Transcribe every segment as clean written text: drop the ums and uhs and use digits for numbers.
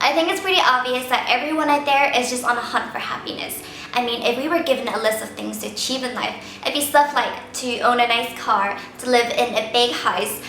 I think it's pretty obvious that everyone out there is just on a hunt for happiness. I mean, if we were given a list of things to achieve in life, it'd be stuff like to own a nice car, to live in a big house,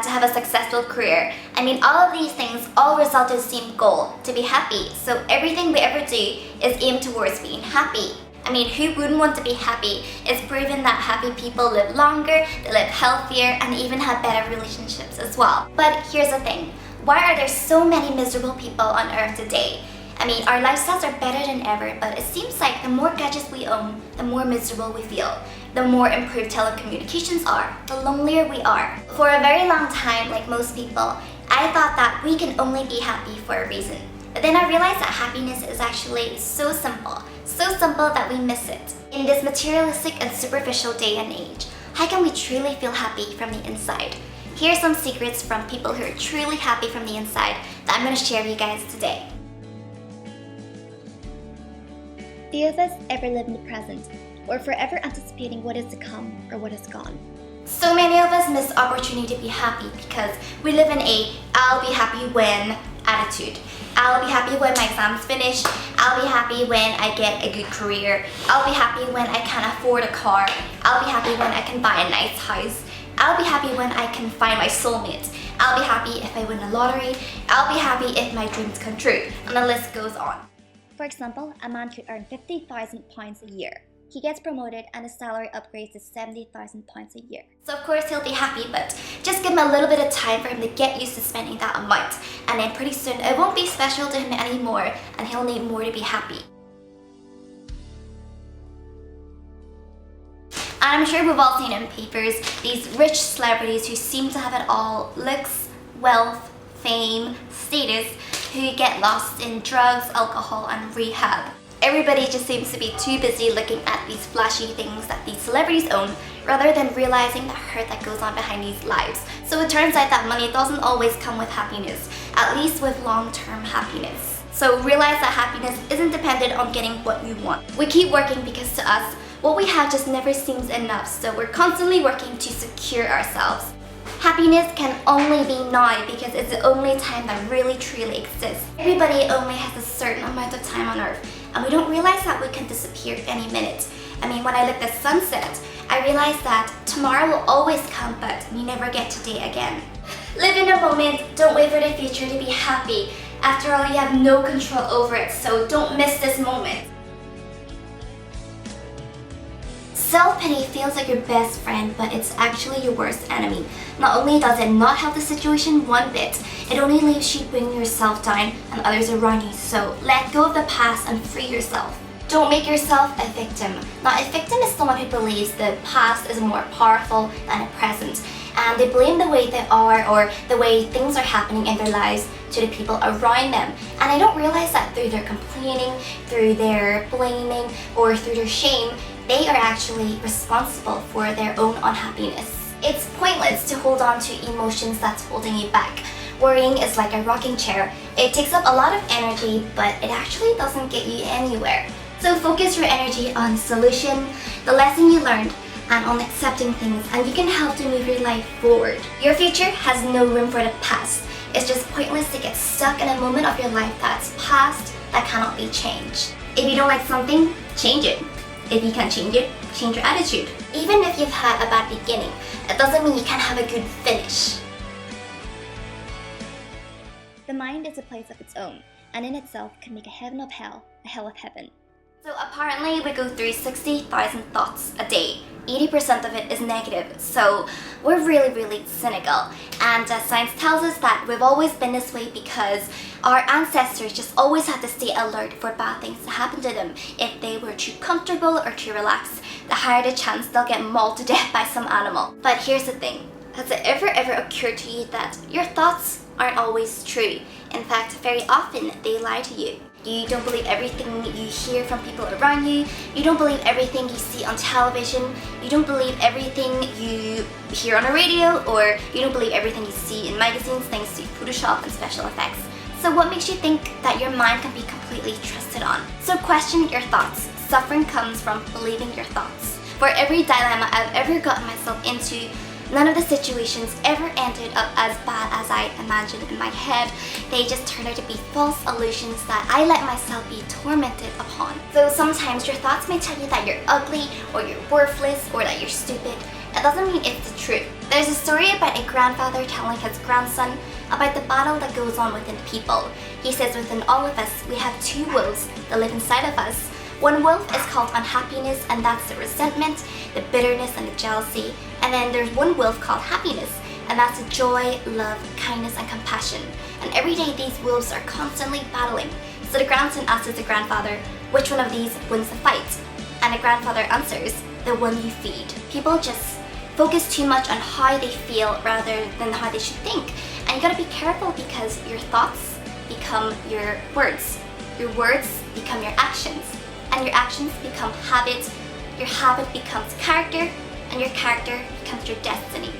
to have a successful career. I mean, all of these things all result in the same goal, to be happy. So everything we ever do is aimed towards being happy. I mean, who wouldn't want to be happy? It's proven that happy people live longer, they live healthier, and even have better relationships as well. But here's the thing. Why are there so many miserable people on earth today? I mean, our lifestyles are better than ever, but it seems like the more gadgets we own, the more miserable we feel. The more improved telecommunications are, the lonelier we are. For a very long time, like most people, I thought that we can only be happy for a reason. But then I realized that happiness is actually so simple that we miss it. In this materialistic and superficial day and age, how can we truly feel happy from the inside? Here are some secrets from people who are truly happy from the inside that I'm going to share with you guys today. Few of us ever live in the present, or forever anticipating what is to come or what is gone. So many of us miss the opportunity to be happy because we live in a I'll be happy when attitude. I'll be happy when my exams finish. I'll be happy when I get a good career. I'll be happy when I can afford a car. I'll be happy when I can buy a nice house. I'll be happy when I can find my soulmate. I'll be happy if I win the lottery. I'll be happy if my dreams come true. And the list goes on. For example, a man could earn £50,000 a year. He gets promoted and his salary upgrades to £70,000 a year. So of course he'll be happy, but just give him a little bit of time for him to get used to spending that amount. And then pretty soon it won't be special to him anymore and he'll need more to be happy. And I'm sure we've all seen in papers these rich celebrities who seem to have it all: looks, wealth, fame, status, who get lost in drugs, alcohol, and rehab. Everybody just seems to be too busy looking at these flashy things that these celebrities own rather than realizing the hurt that goes on behind these lives. So it turns out that money doesn't always come with happiness, at least with long-term happiness. So realize that happiness isn't dependent on getting what you want. We keep working because to us, what we have just never seems enough, so we're constantly working to secure ourselves. Happiness can only be now because it's the only time that really truly exists. Everybody only has a certain amount of time on earth, and we don't realize that we can disappear any minute. I mean, when I look at sunset, I realize that tomorrow will always come, but we never get today again. Live in the moment, don't wait for the future to be happy. After all, you have no control over it, so don't miss this moment. Self-pity feels like your best friend, but it's actually your worst enemy. Not only does it not help the situation one bit, it only leaves you bringing yourself down and others around you. So let go of the past and free yourself. Don't make yourself a victim. Now, a victim is someone who believes the past is more powerful than the present, and they blame the way they are or the way things are happening in their lives to the people around them. And they don't realize that through their complaining, through their blaming, or through their shame, they are actually responsible for their own unhappiness. It's pointless to hold on to emotions that's holding you back. Worrying is like a rocking chair. It takes up a lot of energy, but it actually doesn't get you anywhere. So focus your energy on solution, the lesson you learned, and on accepting things, and you can help to move your life forward. Your future has no room for the past. It's just pointless to get stuck in a moment of your life that's past, that cannot be changed. If you don't like something, change it. If you can't change it, change your attitude. Even if you've had a bad beginning, it doesn't mean you can't have a good finish. The mind is a place of its own, and in itself can make a heaven of hell, a hell of heaven. So apparently we go through 60,000 thoughts a day. 80% of it is negative, so we're really cynical. And science tells us that we've always been this way because our ancestors just always had to stay alert for bad things to happen to them. If they were too comfortable or too relaxed, the higher the chance they'll get mauled to death by some animal. But here's the thing, has it ever occurred to you that your thoughts aren't always true? In fact, very often they lie to you. You don't believe everything you hear from people around you. You don't believe everything you see on television. You don't believe everything you hear on the radio, or you don't believe everything you see in magazines thanks to Photoshop and special effects. So what makes you think that your mind can be completely trusted on? So question your thoughts. Suffering comes from believing your thoughts. For every dilemma I've ever gotten myself into, None of the situations ever ended up as bad as I imagined in my head. They just turned out to be false illusions that I let myself be tormented upon. So sometimes your thoughts may tell you that you're ugly, or you're worthless, or that you're stupid. It doesn't mean it's the truth. There's a story about a grandfather telling his grandson about the battle that goes on within people. He says within all of us, we have two wolves that live inside of us. One wolf is called unhappiness, and that's the resentment, the bitterness, and the jealousy. And then there's one wolf called happiness, and that's the joy, love, kindness, and compassion. And every day these wolves are constantly battling. So the grandson asks the grandfather, which one of these wins the fight? And the grandfather answers, the one you feed. People just focus too much on how they feel rather than how they should think. And you gotta be careful because your thoughts become your words become your actions, and your actions become habits, your habit becomes character, and your character becomes your destiny.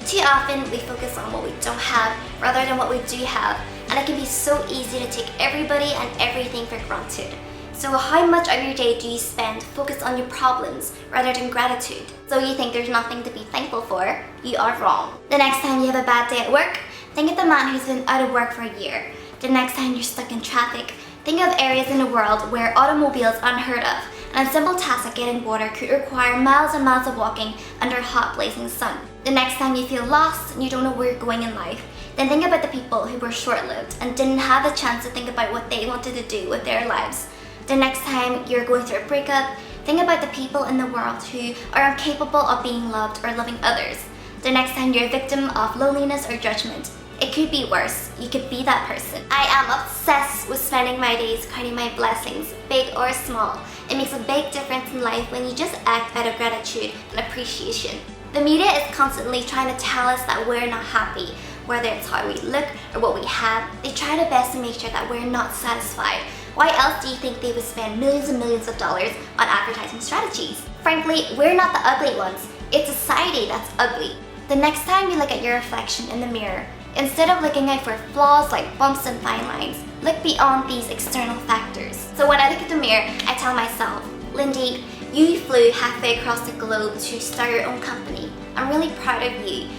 Too often we focus on what we don't have rather than what we do have, and it can be so easy to take everybody and everything for granted. So how much of your day do you spend focused on your problems rather than gratitude? So you think there's nothing to be thankful for? You are wrong. The next time you have a bad day at work, think of the man who's been out of work for a year. The next time you're stuck in traffic, think of areas in the world where automobiles are unheard of, and a simple task like getting water could require miles and miles of walking under a hot blazing sun. The next time you feel lost and you don't know where you're going in life, then think about the people who were short-lived and didn't have the chance to think about what they wanted to do with their lives. The next time you're going through a breakup, think about the people in the world who are incapable of being loved or loving others. The next time you're a victim of loneliness or judgment, it could be worse. You could be that person. I am obsessed with spending my days counting my blessings, big or small. It makes a big difference in life when you just act out of gratitude and appreciation. The media is constantly trying to tell us that we're not happy. Whether it's how we look or what we have, they try their best to make sure that we're not satisfied. Why else do you think they would spend millions and millions of dollars on advertising strategies? Frankly, we're not the ugly ones. It's society that's ugly. The next time you look at your reflection in the mirror, instead of looking out for flaws like bumps and fine lines, look beyond these external factors. So when I look at the mirror, I tell myself, Lindy, you flew halfway across the globe to start your own company. I'm really proud of you.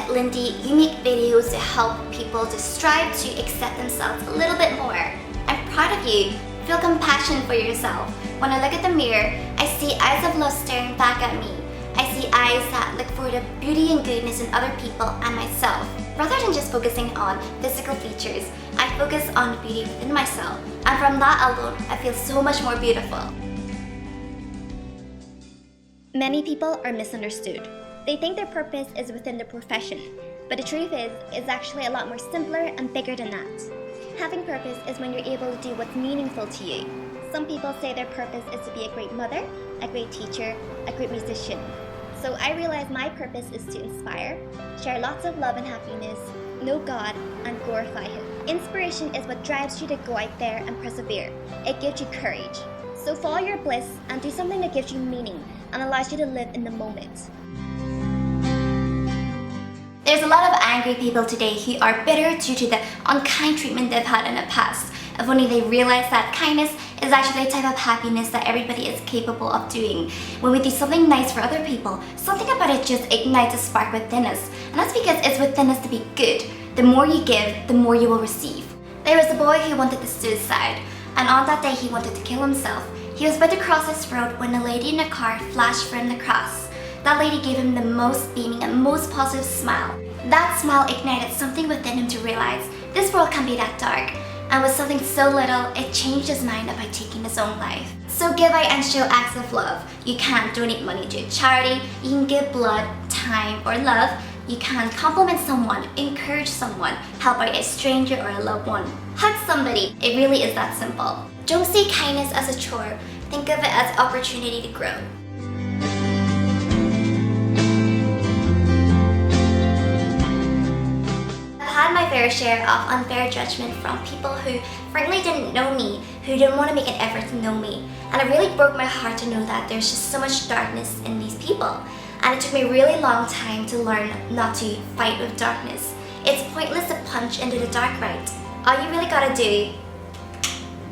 Lindy, you make videos to help people to strive to accept themselves a little bit more. I'm proud of you. Feel compassion for yourself. When I look at the mirror, I see eyes of love staring back at me. I see eyes that look for the beauty and goodness in other people and myself. Rather than just focusing on physical features, I focus on the beauty within myself. And from that alone, I feel so much more beautiful. Many people are misunderstood. They think their purpose is within their profession, but the truth is, it's actually a lot more simpler and bigger than that. Having purpose is when you're able to do what's meaningful to you. Some people say their purpose is to be a great mother, a great teacher, a great musician. So I realized my purpose is to inspire, share lots of love and happiness, know God, and glorify Him. Inspiration is what drives you to go out there and persevere. It gives you courage. So follow your bliss and do something that gives you meaning and allows you to live in the moment. There's a lot of angry people today who are bitter due to the unkind treatment they've had in the past. If only they realize that kindness is actually a type of happiness that everybody is capable of doing. When we do something nice for other people, something about it just ignites a spark within us. And that's because it's within us to be good. The more you give, the more you will receive. There was a boy who wanted to suicide, and on that day he wanted to kill himself. He was about to cross his road when a lady in a car flashed for him to cross. That lady gave him the most beaming and most positive smile. That smile ignited something within him to realize this world can be that dark. And with something so little, it changed his mind about taking his own life. So give out and show acts of love. You can donate money to a charity, you can give blood, time, or love. You can compliment someone, encourage someone, help out a stranger or a loved one. Hug somebody. It really is that simple. Don't see kindness as a chore. Think of it as an opportunity to grow. I've had my fair share of unfair judgment from people who frankly didn't know me, who didn't want to make an effort to know me. And it really broke my heart to know that there's just so much darkness in these people. And it took me a really long time to learn not to fight with darkness. It's pointless to punch into the dark, right? All you really gotta do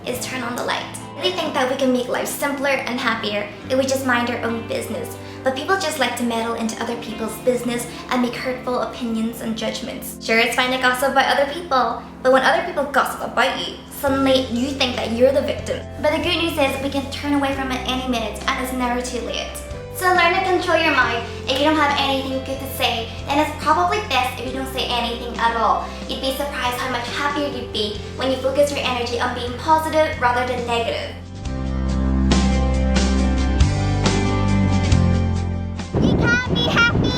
is turn on the light. They think that we can make life simpler and happier if we just mind our own business. But people just like to meddle into other people's business and make hurtful opinions and judgments. Sure, it's fine to gossip about other people, but when other people gossip about you, suddenly you think that you're the victim. But the good news is we can turn away from it any minute and it's never too late. So learn to control your mind. If you don't have anything good to say, then it's probably best if you don't say anything at all. You'd be surprised how much happier you'd be when you focus your energy on being positive rather than negative. You can be happy!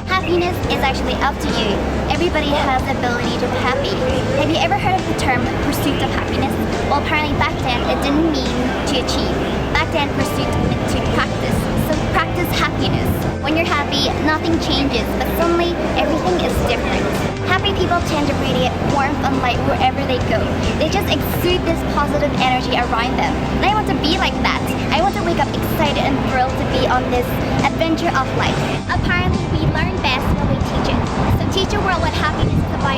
Happiness is actually up to you. Everybody has the ability to be happy. Have you ever heard of the term pursuit of happiness? Well, apparently back then it didn't mean to achieve. Back then pursuit meant to practice. So practice happiness. When you're happy, nothing changes, but suddenly everything is different. Happy people tend to radiate warmth and light wherever they go. They just exude this positive energy around them. And I want to be like that. I want to wake up excited and thrilled to be on this adventure of life. Apparently, we learn best when we teach it. So teach the world what happiness is about